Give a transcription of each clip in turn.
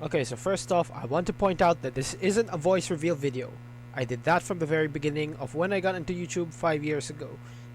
Okay, so first off, I want to point out that this isn't a voice reveal video. I did that from the very beginning of when I got into YouTube 5 years ago.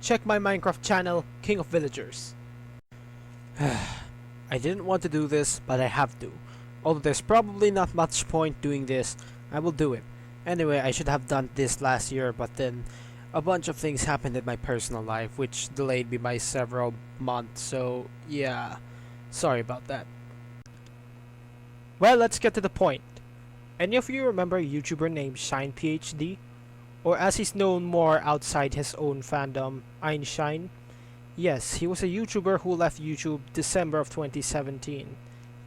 Check my Minecraft channel, King of Villagers. I didn't want to do this, but I have to. Although there's probably not much point doing this, I will do it. Anyway, I should have done this last year, but then a bunch of things happened in my personal life which delayed me by several months, so yeah, sorry about that. Well, let's get to the point. Any of you remember a YouTuber named Shine PhD? Or as he's known more outside his own fandom, Einshine? Yes, he was a YouTuber who left YouTube December of 2017.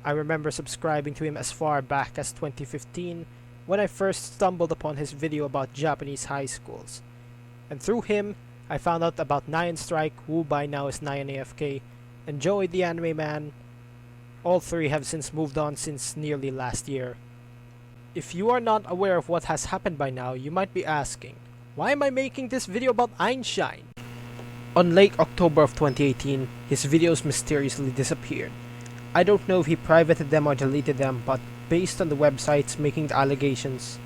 I remember subscribing to him as far back as 2015 when I first stumbled upon his video about Japanese high schools. And through him, I found out about Nyan Strike, who by now is Nyan AFK, and Joey the Anime Man. All three have since moved on since nearly last year. If you are not aware of what has happened by now, you might be asking, why am I making this video about Einshine? On late October of 2018, his videos mysteriously disappeared. I don't know if he privated them or deleted them, but based on the websites making the allegations,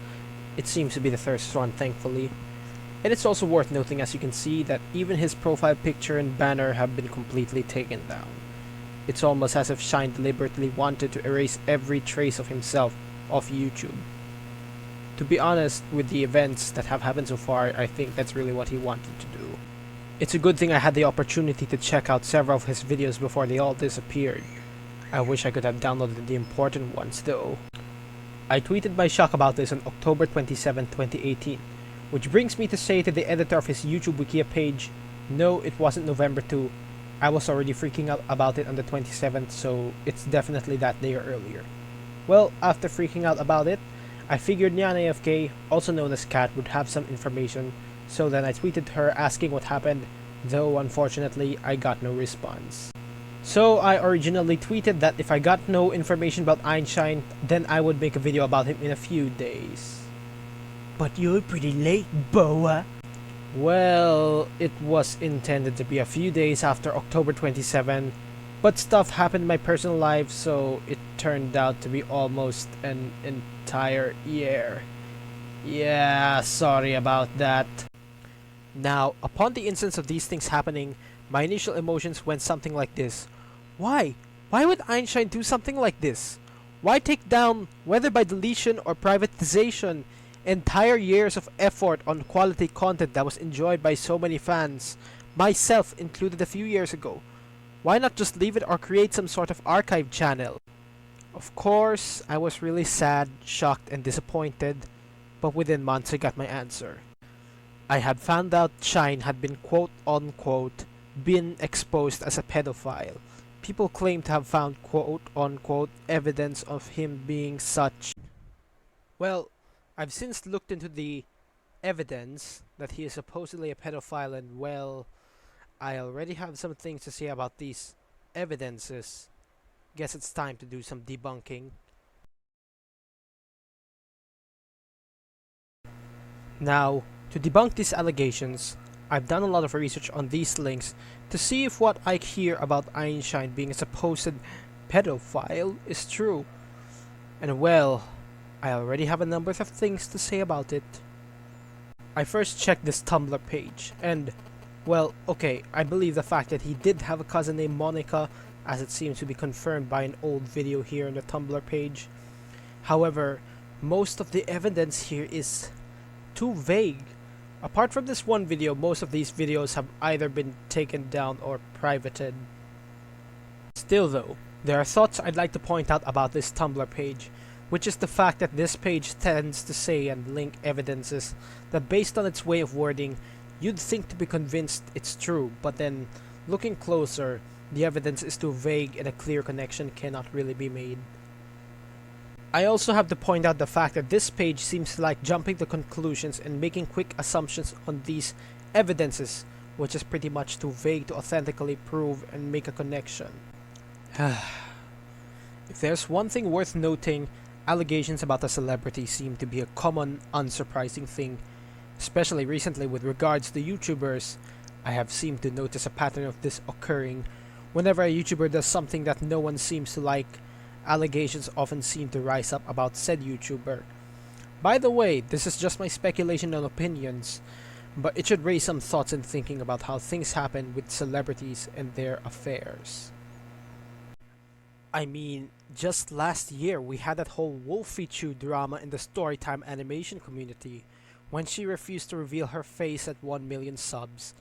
it seems to be the first one, thankfully. And it's also worth noting, as you can see, that even his profile picture and banner have been completely taken down. It's almost as if Shine deliberately wanted to erase every trace of himself off YouTube. To be honest, with the events that have happened so far, I think that's really what he wanted to do. It's a good thing I had the opportunity to check out several of his videos before they all disappeared. I wish I could have downloaded the important ones though. I tweeted my shock about this on October 27, 2018, which brings me to say to the editor of his YouTube Wikia page, no, it wasn't November 2. I was already freaking out about it on the 27th, so it's definitely that day or earlier. Well, after freaking out about it, I figured Nyan AFK, also known as Kat, would have some information, so then I tweeted her asking what happened, though unfortunately I got no response. So I originally tweeted that if I got no information about Einshine, then I would make a video about him in a few days. But you're pretty late, Boa. Well, it was intended to be a few days after October 27, but stuff happened in my personal life, so it turned out to be almost an entire year. Yeah, sorry about that. Now, upon the instance of these things happening, my initial emotions went something like this. Why? Why would Einshine do something like this? Why take down, whether by deletion or privatization, entire years of effort on quality content that was enjoyed by so many fans, myself included a few years ago? Why not just leave it or create some sort of archive channel? Of course, I was really sad, shocked, and disappointed, but within months I got my answer. I had found out Shine had been quote-unquote been exposed as a pedophile. People claim to have found quote-unquote evidence of him being such. Well, I've since looked into the evidence that he is supposedly a pedophile, and well, I already have some things to say about these evidences. Guess it's time to do some debunking. Now, to debunk these allegations, I've done a lot of research on these links to see if what I hear about Einshine being a supposed pedophile is true. And well, I already have a number of things to say about it. I first checked this Tumblr page, and well, okay, I believe the fact that he did have a cousin named Monica, as it seems to be confirmed by an old video here on the Tumblr page. However, most of the evidence here is too vague. Apart from this one video, most of these videos have either been taken down or privated. Still though, there are thoughts I'd like to point out about this Tumblr page, which is the fact that this page tends to say and link evidences that based on its way of wording, you'd think to be convinced it's true, but then, looking closer, the evidence is too vague and a clear connection cannot really be made. I also have to point out the fact that this page seems to like jumping to conclusions and making quick assumptions on these evidences, which is pretty much too vague to authentically prove and make a connection. If there's one thing worth noting, allegations about a celebrity seem to be a common, unsurprising thing, especially recently with regards to YouTubers. I have seemed to notice a pattern of this occurring whenever a YouTuber does something that no one seems to like. allegations often seem to rise up about said YouTuber. By the way, this is just my speculation and opinions, but it should raise some thoughts and thinking about how things happen with celebrities and their affairs. I mean, just last year we had that whole Wolfie Chew drama in the Storytime animation community when she refused to reveal her face at 1 million subs.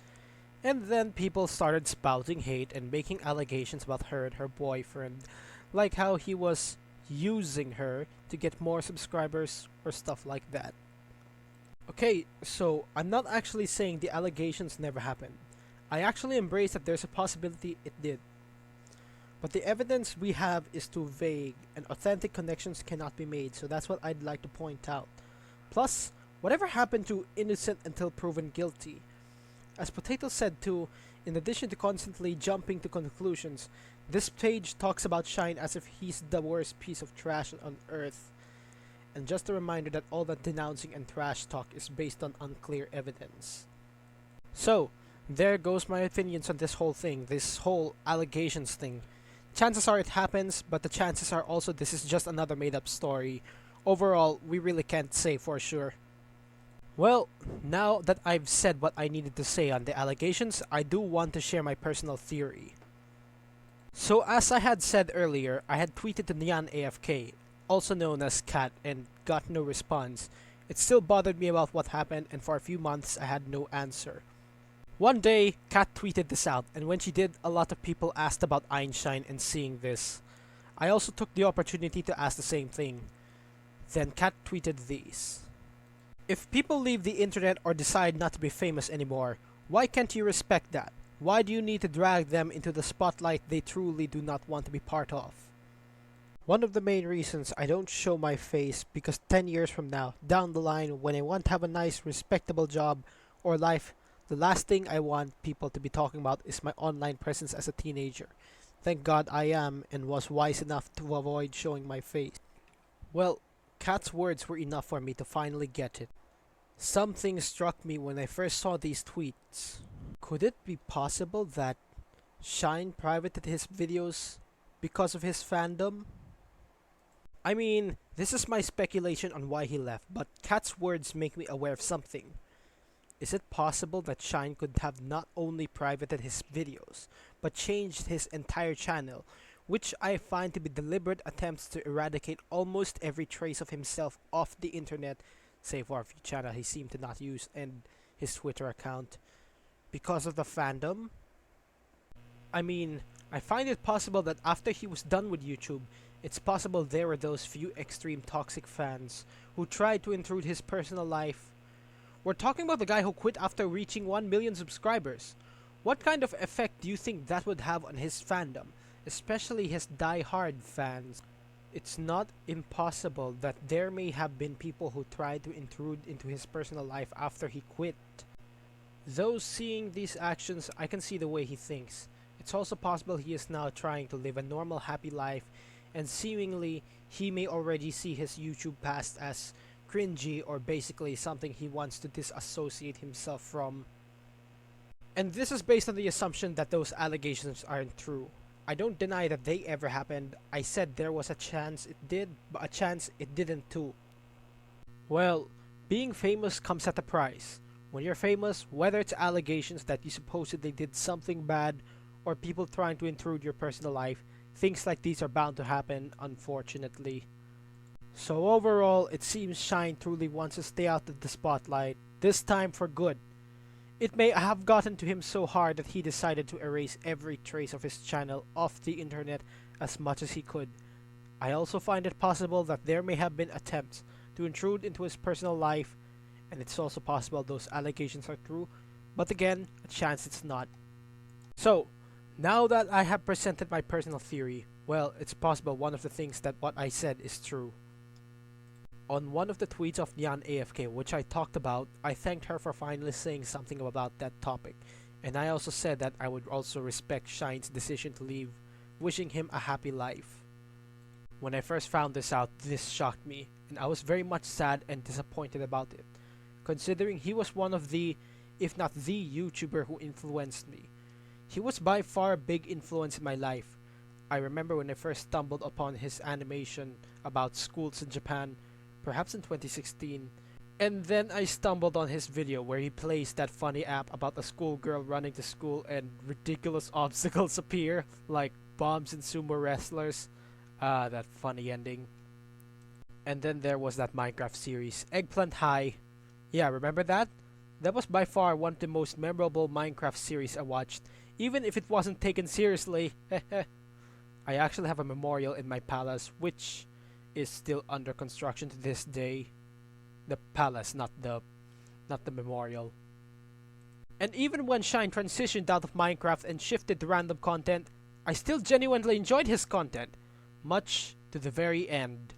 And then people started spouting hate and making allegations about her and her boyfriend, like how he was using her to get more subscribers or stuff like that. Okay, so I'm not actually saying the allegations never happened. I actually embrace that there's a possibility it did. But the evidence we have is too vague, and authentic connections cannot be made, so that's what I'd like to point out. Plus, whatever happened to innocent until proven guilty? As Potato said too, in addition to constantly jumping to conclusions, this page talks about Shine as if he's the worst piece of trash on earth. And just a reminder that all that denouncing and trash talk is based on unclear evidence. So, there goes my opinions on this whole thing, this whole allegations thing. Chances are it happens, but the chances are also this is just another made-up story. Overall, we really can't say for sure. Well, now that I've said what I needed to say on the allegations, I do want to share my personal theory. So as I had said earlier, I had tweeted to Nyan AFK, also known as Cat, and got no response. It still bothered me about what happened, and for a few months I had no answer. One day, Kat tweeted this out, and when she did, a lot of people asked about Einshine and seeing this. I also took the opportunity to ask the same thing. Then Kat tweeted these. If people leave the internet or decide not to be famous anymore, why can't you respect that? Why do you need to drag them into the spotlight they truly do not want to be part of? One of the main reasons I don't show my face because 10 years from now, down the line, when I want to have a nice, respectable job or life, the last thing I want people to be talking about is my online presence as a teenager. Thank God I am and was wise enough to avoid showing my face. Well, Kat's words were enough for me to finally get it. Something struck me when I first saw these tweets. Could it be possible that Shine privated his videos because of his fandom? I mean, this is my speculation on why he left, but Kat's words make me aware of something. Is it possible that Shine could have not only privated his videos, but changed his entire channel, which I find to be deliberate attempts to eradicate almost every trace of himself off the internet, save for a few channels he seemed to not use and his Twitter account, because of the fandom? I mean, I find it possible that after he was done with YouTube, it's possible there were those few extreme toxic fans who tried to intrude his personal life. We're talking about the guy who quit after reaching 1 million subscribers. What kind of effect do you think that would have on his fandom, especially his die-hard fans? It's not impossible that there may have been people who tried to intrude into his personal life after he quit. Though seeing these actions, I can see the way he thinks. It's also possible he is now trying to live a normal, happy life, and seemingly he may already see his YouTube past as cringy or basically something he wants to disassociate himself from. And this is based on the assumption that those allegations aren't true. I don't deny that they ever happened. I said there was a chance it did, but a chance it didn't too. Well, being famous comes at a price. When you're famous, whether it's allegations that you supposedly did something bad or people trying to intrude your personal life, things like these are bound to happen, unfortunately. So overall, it seems Shine truly wants to stay out of the spotlight, this time for good. It may have gotten to him so hard that he decided to erase every trace of his channel off the internet as much as he could. I also find it possible that there may have been attempts to intrude into his personal life, and it's also possible those allegations are true, but again, a chance it's not. So, now that I have presented my personal theory, well, it's possible one of the things that what I said is true. On one of the tweets of Nyan AFK, which I talked about, I thanked her for finally saying something about that topic, and I also said that I would also respect Shine's decision to leave, wishing him a happy life. When I first found this out, this shocked me, and I was very much sad and disappointed about it, considering he was one of the, if not the YouTuber who influenced me. He was by far a big influence in my life. I remember when I first stumbled upon his animation about schools in Japan, perhaps in 2016, and then I stumbled on his video where he plays that funny app about a schoolgirl running to school and ridiculous obstacles appear, like bombs and sumo wrestlers. Ah, that funny ending. And then there was that Minecraft series, Eggplant High. Yeah, remember that? That was by far one of the most memorable Minecraft series I watched, even if it wasn't taken seriously. I actually have a memorial in my palace, which is still under construction to this day. The palace, not the memorial. And even when Shine transitioned out of Minecraft and shifted to random content, I still genuinely enjoyed his content, much to the very end.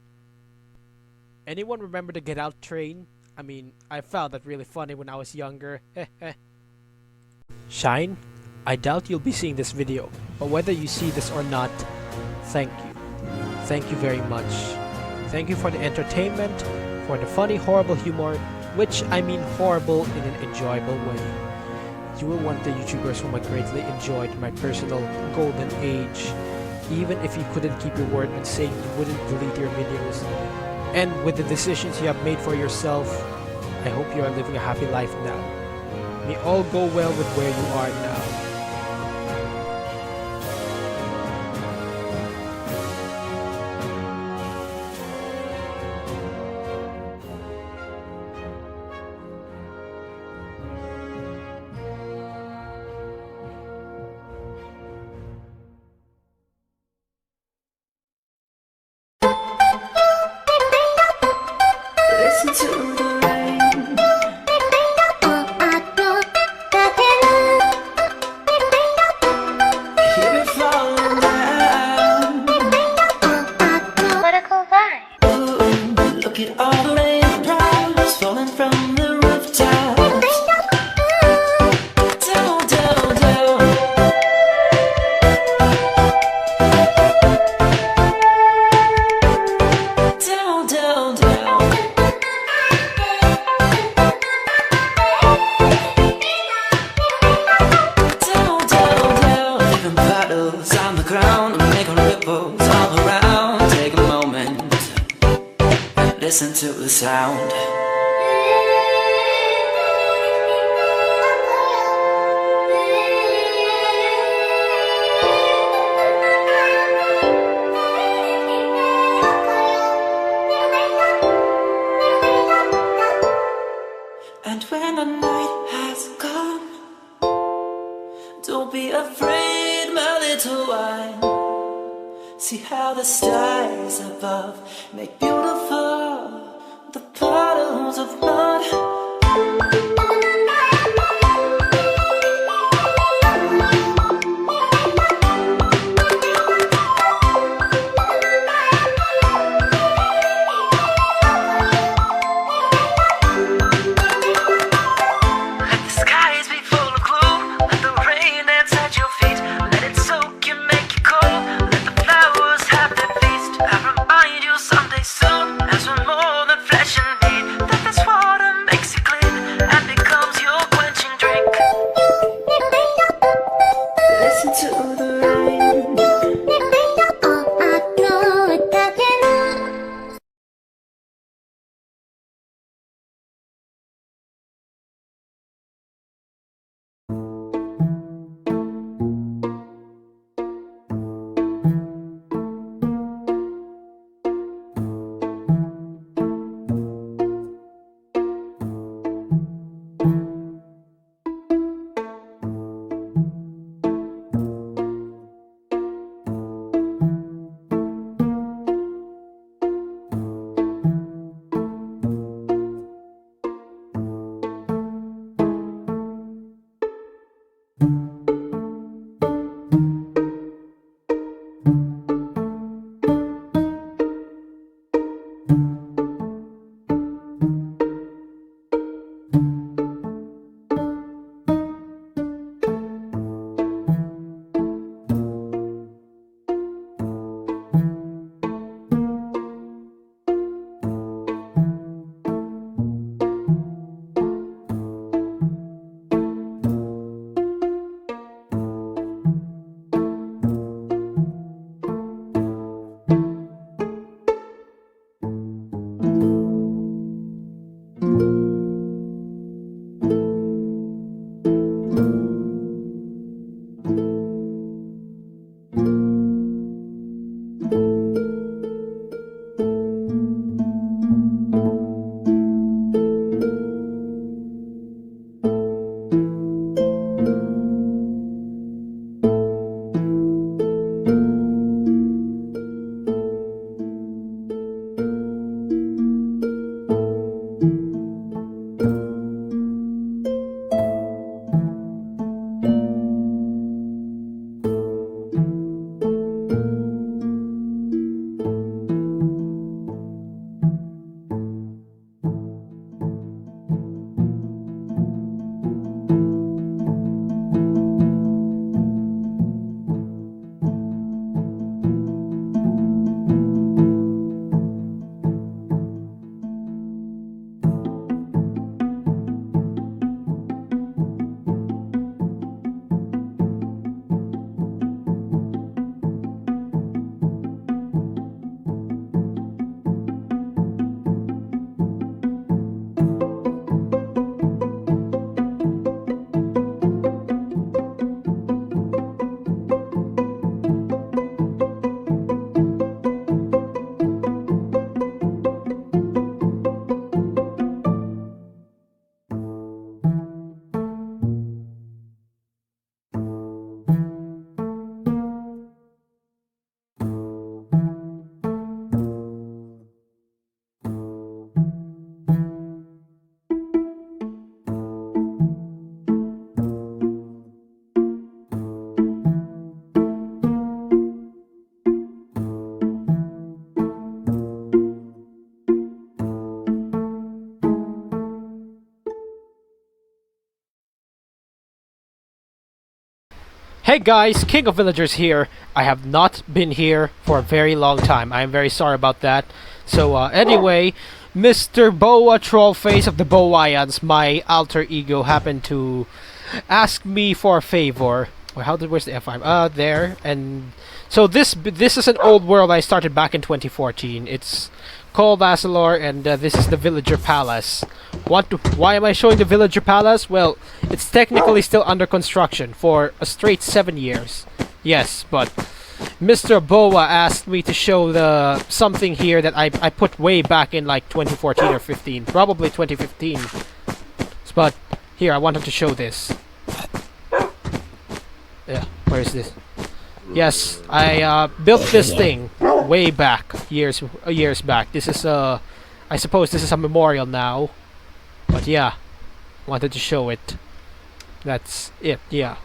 Anyone remember the Get Out train? I mean, I found that really funny when I was younger. Shine, I doubt you'll be seeing this video, but whether you see this or not, thank you. Thank you very much. Thank you for the entertainment, for the funny, horrible humor, which I mean horrible in an enjoyable way. You were one of the YouTubers whom I greatly enjoyed my personal golden age, even if you couldn't keep your word on saying you wouldn't delete your videos. And with the decisions you have made for yourself, I hope you are living a happy life now. May all go well with where you are now. Listen to the rain. Hear it falling down. Political vibe. Ooh, look at all the raindrops falling from the rooftops. Down, down, down. Down, down, down. Down, down, down. Leaving puddles on the ground, making ripples all around. Take a moment, listen to the sound. And when the night has come, don't be afraid, my little one. See how the stars above make beautiful the puddles of mud. Let the skies be full of gloom. Let the rain dance at your feet. Let it soak you, make you cold. Let the flowers have their feast. I remind you someday soon, as we're more than flesh and meat, that this water makes you Hey guys, King of Villagers here. I have not been here for a very long time. I am very sorry about that. So anyway, Mr. Boa Trollface of the Boaians, my alter ego, happened to ask me for a favor. Where's the F5? There. And so this is an old world I started back in 2014. It's called Vasalor, and this is the Villager Palace. Why am I showing the Villager Palace? Well, it's technically still under construction for a straight 7 years. Yes, but Mr. Boa asked me to show something here that I put way back in like 2014 or 15, probably 2015. But here, I wanted to show this. Yeah, where is this? Yes, I built this thing way back, years back. This is I suppose this is a memorial now. But yeah, wanted to show it. That's it. Yeah.